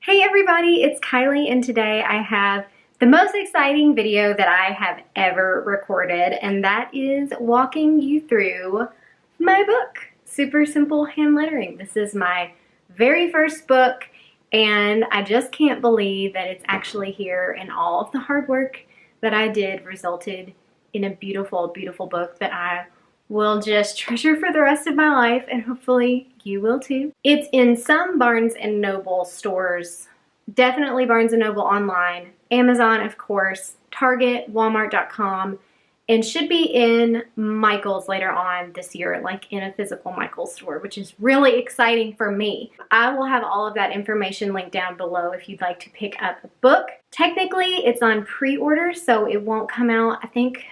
Hey everybody, it's Kylie, and today I have the most exciting video that I have ever recorded, and that is walking you through my book, Super Simple Hand Lettering. This is my very first book, and I just can't believe that it's actually here, and all of the hard work that I did resulted in a beautiful, beautiful book that I will just treasure for the rest of my life, and hopefully you will too. It's in some Barnes & Noble stores, definitely Barnes & Noble online, Amazon of course, Target, Walmart.com, and should be in Michael's later on this year, like in a physical Michael's store, which is really exciting for me. I will have all of that information linked down below if you'd like to pick up a book. Technically, it's on pre-order, so it won't come out, I think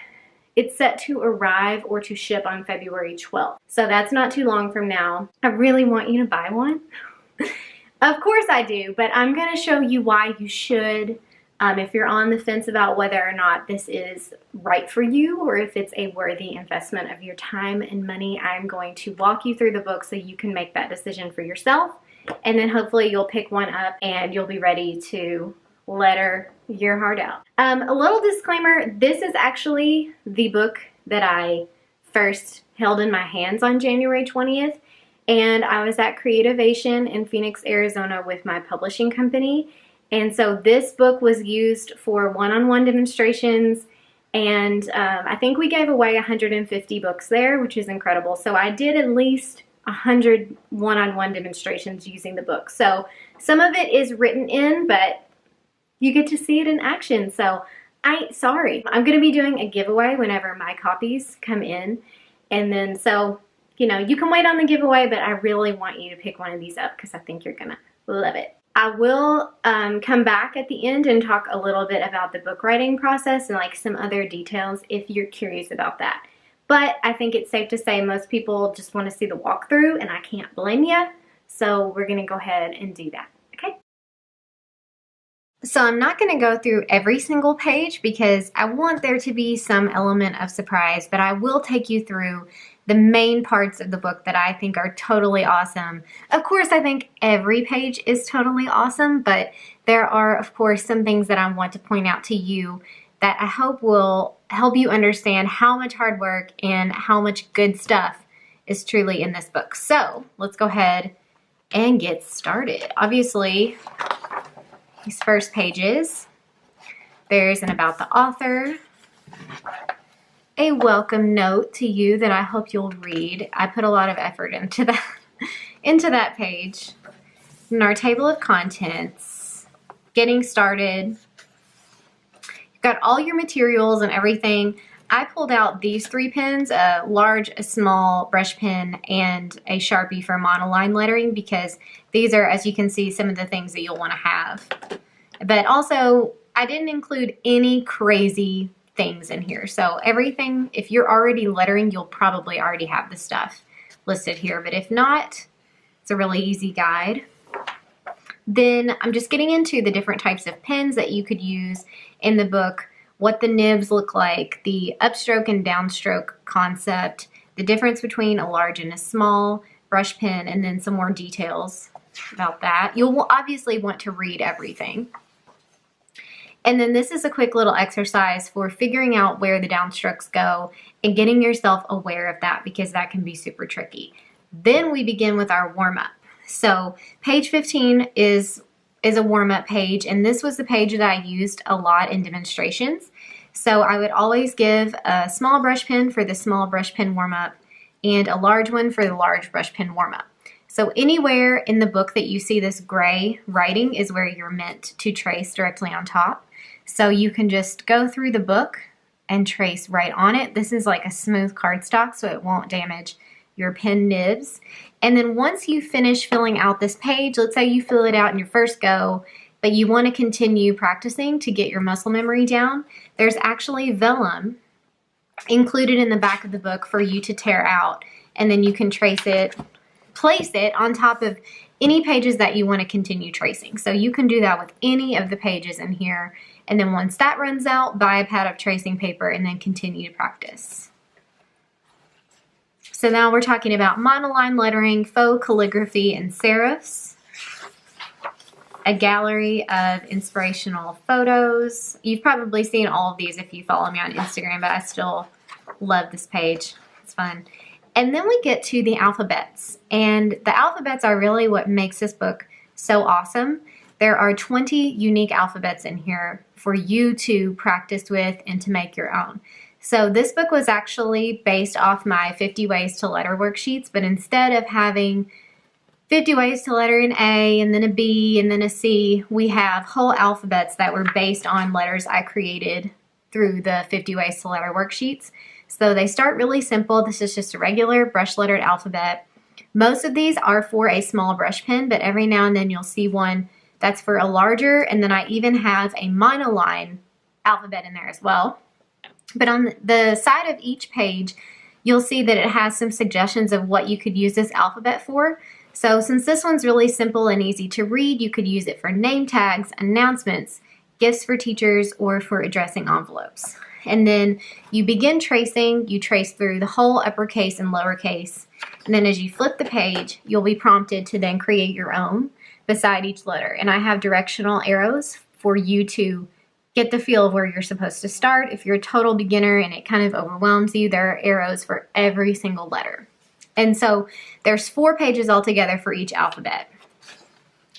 it's set to arrive or to ship on February 12th. So that's not too long from now. I really want you to buy one. Of course I do, but I'm gonna show you why you should. If you're on the fence about whether or not this is right for you or if it's a worthy investment of your time and money, I'm going to walk you through the book so you can make that decision for yourself. And then hopefully you'll pick one up and you'll be ready to letter your heart out. A little disclaimer, this is actually the book that I first held in my hands on January 20th. And I was at Creativation in Phoenix, Arizona with my publishing company. And so this book was used for one-on-one demonstrations, and I think we gave away 150 books there, which is incredible. So I did at least 100 one-on-one demonstrations using the book. So some of it is written in, but you get to see it in action. So I'm going to be doing a giveaway whenever my copies come in. And then so, you know, you can wait on the giveaway, but I really want you to pick one of these up because I think you're going to love it. I will come back at the end and talk a little bit about the book writing process and like some other details if you're curious about that. But I think it's safe to say most people just want to see the walkthrough, and I can't blame you. So we're going to go ahead and do that. Okay? So I'm not going to go through every single page because I want there to be some element of surprise, but I will take you through the main parts of the book that I think are totally awesome. Of course, I think every page is totally awesome, but there are, of course, some things that I want to point out to you that I hope will help you understand how much hard work and how much good stuff is truly in this book. So let's go ahead and get started. Obviously, these first pages, there's an about the author, a welcome note to you that I hope you'll read. I put a lot of effort into that page. And our table of contents, getting started. You've got all your materials and everything. I pulled out these 3 pens, a large, a small brush pen, and a Sharpie for monoline lettering because these are, as you can see, some of the things that you'll want to have. But also, I didn't include any crazy things in here. So everything, if you're already lettering, you'll probably already have the stuff listed here. But if not, it's a really easy guide. Then I'm just getting into the different types of pens that you could use in the book, what the nibs look like, the upstroke and downstroke concept, the difference between a large and a small brush pen, and then some more details about that. You'll obviously want to read everything. And then this is a quick little exercise for figuring out where the downstrokes go and getting yourself aware of that because that can be super tricky. Then we begin with our warm-up. So page 15 is a warm-up page, and this was the page that I used a lot in demonstrations. So I would always give a small brush pen for the small brush pen warm-up and a large one for the large brush pen warm-up. So anywhere in the book that you see this gray writing is where you're meant to trace directly on top. So you can just go through the book and trace right on it. This is like a smooth cardstock, so it won't damage your pen nibs. And then once you finish filling out this page, let's say you fill it out in your first go, but you want to continue practicing to get your muscle memory down, there's actually vellum included in the back of the book for you to tear out, and then you can trace it, place it on top of any pages that you want to continue tracing. So you can do that with any of the pages in here. And then once that runs out, buy a pad of tracing paper and then continue to practice. So now we're talking about monoline lettering, faux calligraphy, and serifs. a gallery of inspirational photos. You've probably seen all of these if you follow me on Instagram, but I still love this page. It's fun. And then we get to the alphabets. And the alphabets are really what makes this book so awesome. There are 20 unique alphabets in here for you to practice with and to make your own. So this book was actually based off my 50 Ways to Letter worksheets, but instead of having 50 ways to letter an A and then a B and then a C, we have whole alphabets that were based on letters I created through the 50 Ways to Letter worksheets. So they start really simple. This is just a regular brush lettered alphabet. Most of these are for a small brush pen, but every now and then you'll see one that's for a larger, and then I even have a monoline alphabet in there as well. But on the side of each page, you'll see that it has some suggestions of what you could use this alphabet for. So since this one's really simple and easy to read, you could use it for name tags, announcements, gifts for teachers, or for addressing envelopes. And then you begin tracing, you trace through the whole uppercase and lowercase. And then as you flip the page, you'll be prompted to then create your own beside each letter. And I have directional arrows for you to get the feel of where you're supposed to start. If you're a total beginner and it kind of overwhelms you, there are arrows for every single letter. And so there's 4 pages altogether for each alphabet.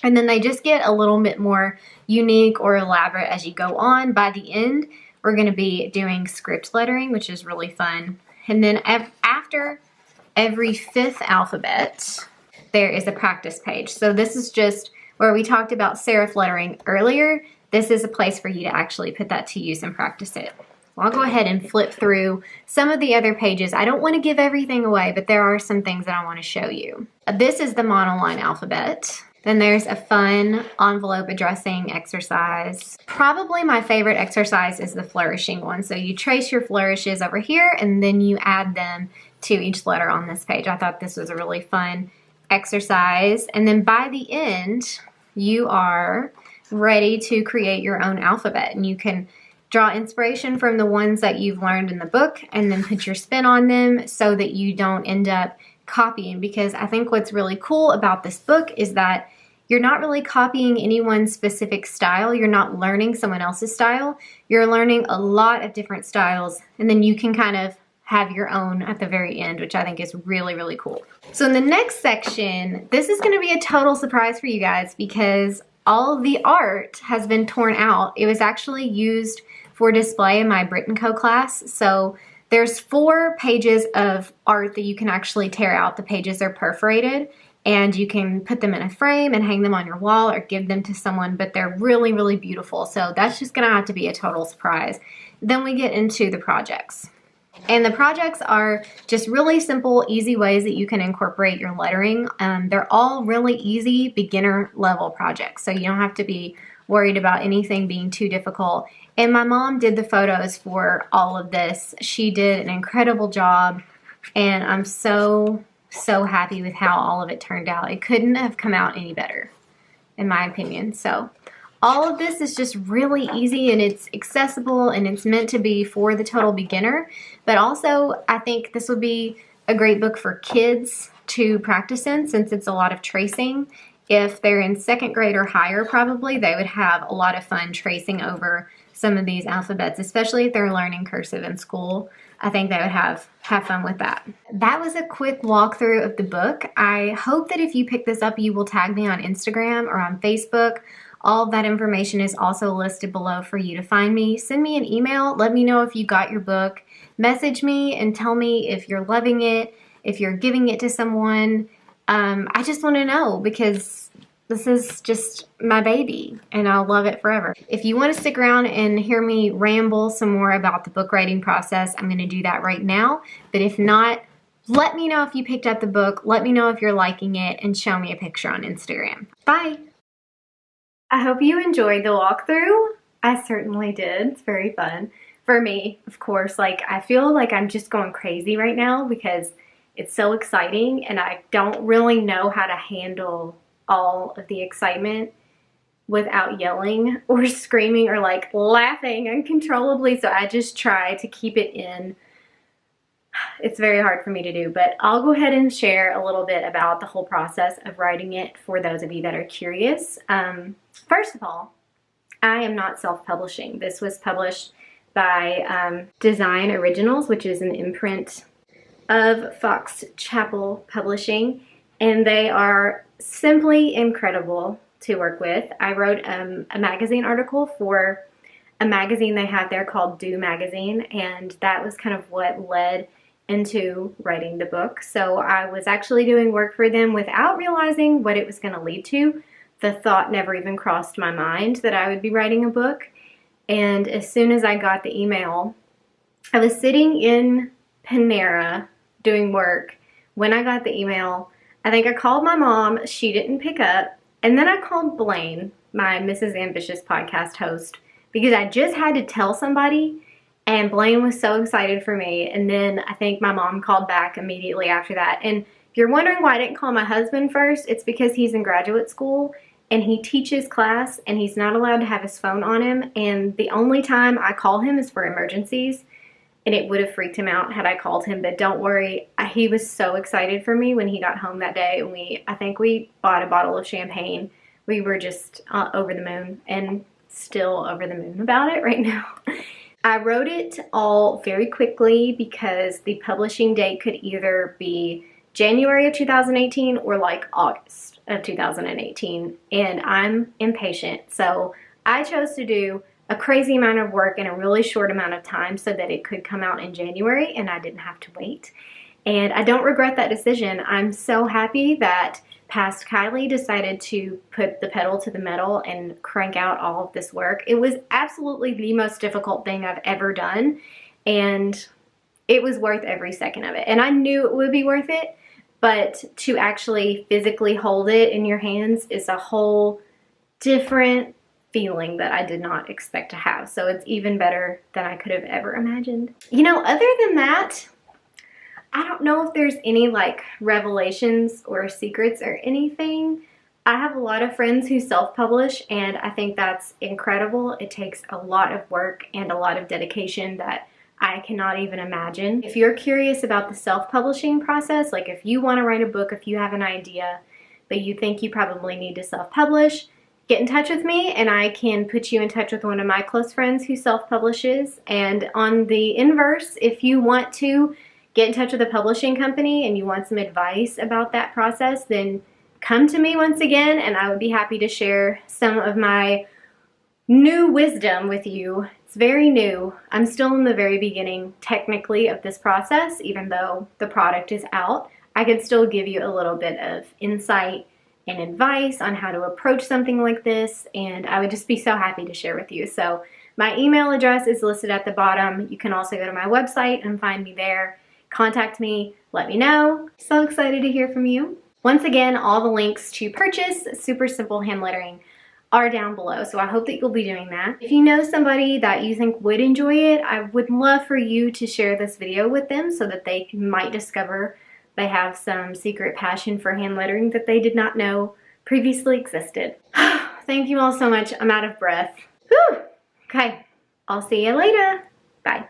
And then they just get a little bit more unique or elaborate as you go on. By the end, we're going to be doing script lettering, which is really fun. And then after every 5th alphabet, there is a practice page. So this is just where we talked about serif lettering earlier. This is a place for you to actually put that to use and practice it. I'll go ahead and flip through some of the other pages. I don't want to give everything away, but there are some things that I want to show you. This is the monoline alphabet. Then there's a fun envelope addressing exercise. Probably my favorite exercise is the flourishing one. So you trace your flourishes over here and then you add them to each letter on this page. I thought this was a really fun exercise. And then by the end, you are ready to create your own alphabet. And you can draw inspiration from the ones that you've learned in the book and then put your spin on them so that you don't end up copying. Because I think what's really cool about this book is that you're not really copying anyone's specific style. You're not learning someone else's style. You're learning a lot of different styles, and then you can kind of have your own at the very end, which I think is really, really cool. So in the next section, this is going to be a total surprise for you guys because all of the art has been torn out. It was actually used for display in my Brit & Co class. So there's 4 pages of art that you can actually tear out. The pages are perforated and you can put them in a frame and hang them on your wall or give them to someone, but they're really, really beautiful. So that's just gonna have to be a total surprise. Then we get into the projects. And the projects are just really simple, easy ways that you can incorporate your lettering. They're all really easy beginner level projects. So you don't have to be worried about anything being too difficult. And my mom did the photos for all of this. She did an incredible job and I'm so happy with how all of it turned out. It couldn't have come out any better, in my opinion. So all of this is just really easy and it's accessible and it's meant to be for the total beginner. But also, I think this would be a great book for kids to practice in since it's a lot of tracing. If they're in 2nd grade or higher, probably, they would have a lot of fun tracing over some of these alphabets, especially if they're learning cursive in school. I think they would have fun with that. That was a quick walkthrough of the book. I hope that if you pick this up, you will tag me on Instagram or on Facebook. All of that information is also listed below for you to find me. Send me an email. Let me know if you got your book. Message me and tell me if you're loving it, if you're giving it to someone. I just want to know because this is just my baby and I'll love it forever. If you want to stick around and hear me ramble some more about the book writing process, I'm going to do that right now. But if not, let me know if you picked up the book. Let me know if you're liking it and show me a picture on Instagram. Bye. I hope you enjoyed the walkthrough. I certainly did. It's very fun. For me, of course, like I feel like I'm just going crazy right now because it's so exciting and I don't really know how to handle all of the excitement without yelling or screaming or like laughing uncontrollably. So I just try to keep it in It's very hard for me to do, but I'll go ahead and share a little bit about the whole process of writing it for those of you that are curious. First of all, I am not self-publishing. This was published by Design Originals, which is an imprint of Fox Chapel Publishing, and they are simply incredible to work with. I wrote a magazine article for a magazine they have there called Do Magazine, and that was kind of what led into writing the book. So I was actually doing work for them without realizing what it was going to lead to. The thought never even crossed my mind that I would be writing a book. And as soon as I got the email, I was sitting in Panera doing work when I got the email. I think I called my mom. She didn't pick up. And then I called Blaine, my Mrs. Ambitious podcast host, because I just had to tell somebody, and Blaine was so excited for me. And then I think my mom called back immediately after that. And if you're wondering why I didn't call my husband first, it's because he's in graduate school and he teaches class and he's not allowed to have his phone on him. And the only time I call him is for emergencies, and it would have freaked him out had I called him. But don't worry, he was so excited for me when he got home that day. And I think we bought a bottle of champagne. We were just over the moon, and still over the moon about it right now. I wrote it all very quickly because the publishing date could either be January of 2018 or like August of 2018, and I'm impatient. So I chose to do a crazy amount of work in a really short amount of time so that it could come out in January and I didn't have to wait. And I don't regret that decision. I'm so happy that past Kiley decided to put the pedal to the metal and crank out all of this work. It was absolutely the most difficult thing I've ever done, and it was worth every second of it. And I knew it would be worth it, but to actually physically hold it in your hands is a whole different feeling that I did not expect to have. So it's even better than I could have ever imagined. You know, other than that, I don't know if there's any like revelations or secrets or anything. I have a lot of friends who self-publish, and I think that's incredible. It takes a lot of work and a lot of dedication that I cannot even imagine. If you're curious about the self-publishing process, like if you want to write a book, if you have an idea, but you think you probably need to self-publish, get in touch with me and I can put you in touch with one of my close friends who self-publishes. And on the inverse, if you want to get in touch with a publishing company and you want some advice about that process, then come to me once again and I would be happy to share some of my new wisdom with you. It's very new. I'm still in the very beginning, technically, of this process. Even though the product is out, I can still give you a little bit of insight and advice on how to approach something like this, and I would just be so happy to share with you. So my email address is listed at the bottom. You can also go to my website and find me there. Contact me, let me know. So excited to hear from you. Once again, all the links to purchase Super Simple Hand Lettering are down below, so I hope that you'll be doing that. If you know somebody that you think would enjoy it, I would love for you to share this video with them so that they might discover they have some secret passion for hand lettering that they did not know previously existed. Thank you all so much. I'm out of breath. Whew. Okay, I'll see you later. Bye.